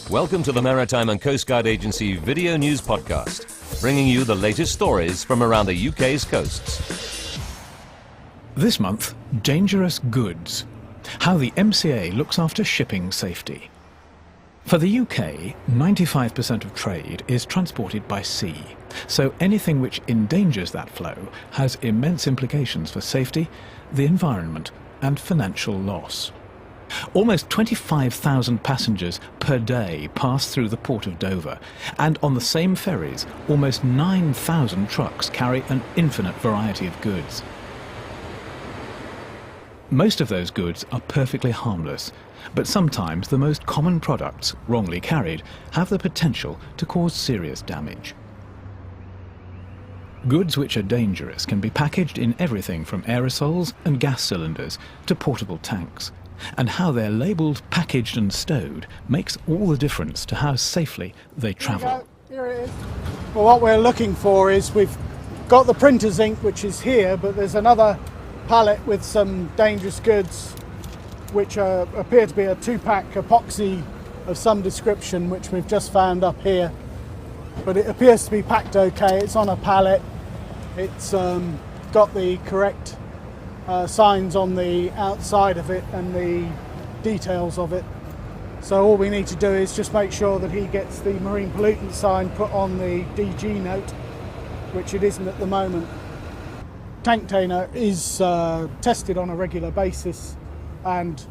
Welcome to the Maritime and Coast Guard Agency Video News Podcast, bringing you the latest stories from around the UK's coasts. This month, dangerous goods. How the MCA looks after shipping safety. For the UK, 95% of trade is transported by sea, so anything which endangers that flow has immense implications for safety, the environment, and financial loss. Almost 25,000 passengers per day pass through the port of Dover, and on the same ferries, almost 9,000 trucks carry an infinite variety of goods. Most of those goods are perfectly harmless, but sometimes the most common products, wrongly carried, have the potential to cause serious damage. Goods which are dangerous can be packaged in everything from aerosols and gas cylinders to portable tanks, and how they're labelled, packaged and stowed makes all the difference to how safely they travel. Here it is. Well, what we're looking for is we've got the printer's ink, which is here, but there's another pallet with some dangerous goods which appear to be a 2-pack epoxy of some description, which we've just found up here. But it appears to be packed okay. It's on a pallet. It's got the correct signs on the outside of it and the details of it. So all we need to do is just make sure that he gets the marine pollutant sign put on the DG note, which it isn't at the moment. Tank container is tested on a regular basis, and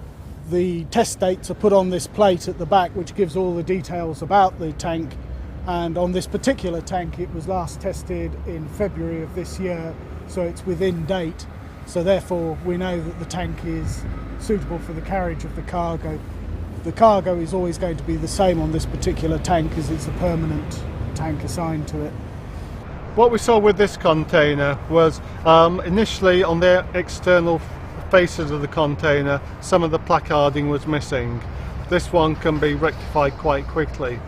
the test dates are put on this plate at the back, which gives all the details about the tank. And on this particular tank, it was last tested in February of this year, so it's within date. So therefore we know that the tank is suitable for the carriage of the cargo. The cargo is always going to be the same on this particular tank, as it's a permanent tank assigned to it. What we saw with this container was initially on the external faces of the container, some of the placarding was missing. This one can be rectified quite quickly.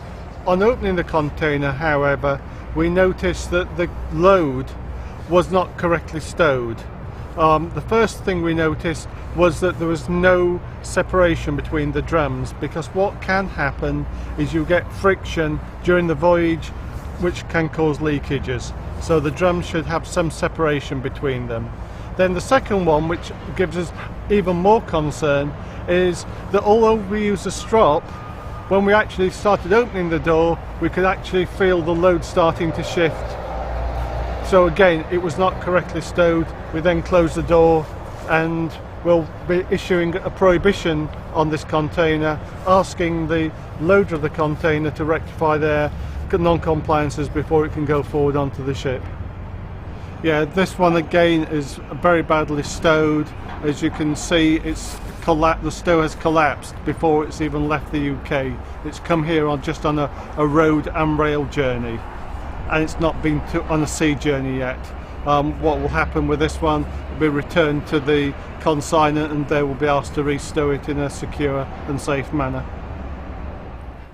On opening the container, however, we noticed that the load was not correctly stowed. The first thing we noticed was that there was no separation between the drums, because what can happen is you get friction during the voyage which can cause leakages. So the drums should have some separation between them. Then the second one, which gives us even more concern, is that although we use a strop, when we actually started opening the door, we could actually feel the load starting to shift. So again, it was not correctly stowed. We then closed the door, and we'll be issuing a prohibition on this container, asking the loader of the container to rectify their non-compliances before it can go forward onto the ship. Yeah, this one again is very badly stowed. As you can see, it's the stow has collapsed before it's even left the UK. It's come here just on a road and rail journey, and it's not been on a sea journey yet. What will happen with this one will be returned to the consignor, and they will be asked to restow it in a secure and safe manner.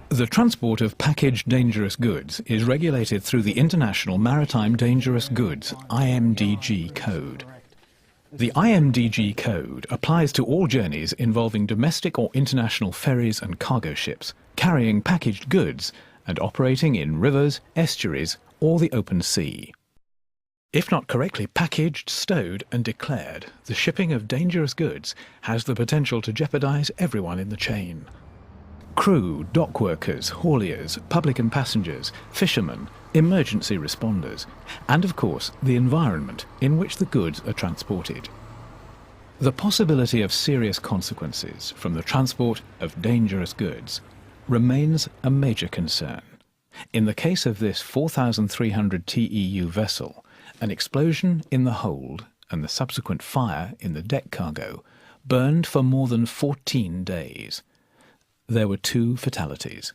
The transport of packaged dangerous goods is regulated through the International Maritime Dangerous Goods (IMDG) code. The IMDG code applies to all journeys involving domestic or international ferries and cargo ships, carrying packaged goods and operating in rivers, estuaries, or the open sea. If not correctly packaged, stowed and declared, the shipping of dangerous goods has the potential to jeopardize everyone in the chain. Crew, dock workers, hauliers, public and passengers, fishermen, emergency responders, and of course the environment in which the goods are transported. The possibility of serious consequences from the transport of dangerous goods remains a major concern. In the case of this 4,300 TEU vessel, an explosion in the hold and the subsequent fire in the deck cargo burned for more than 14 days. There were 2 fatalities.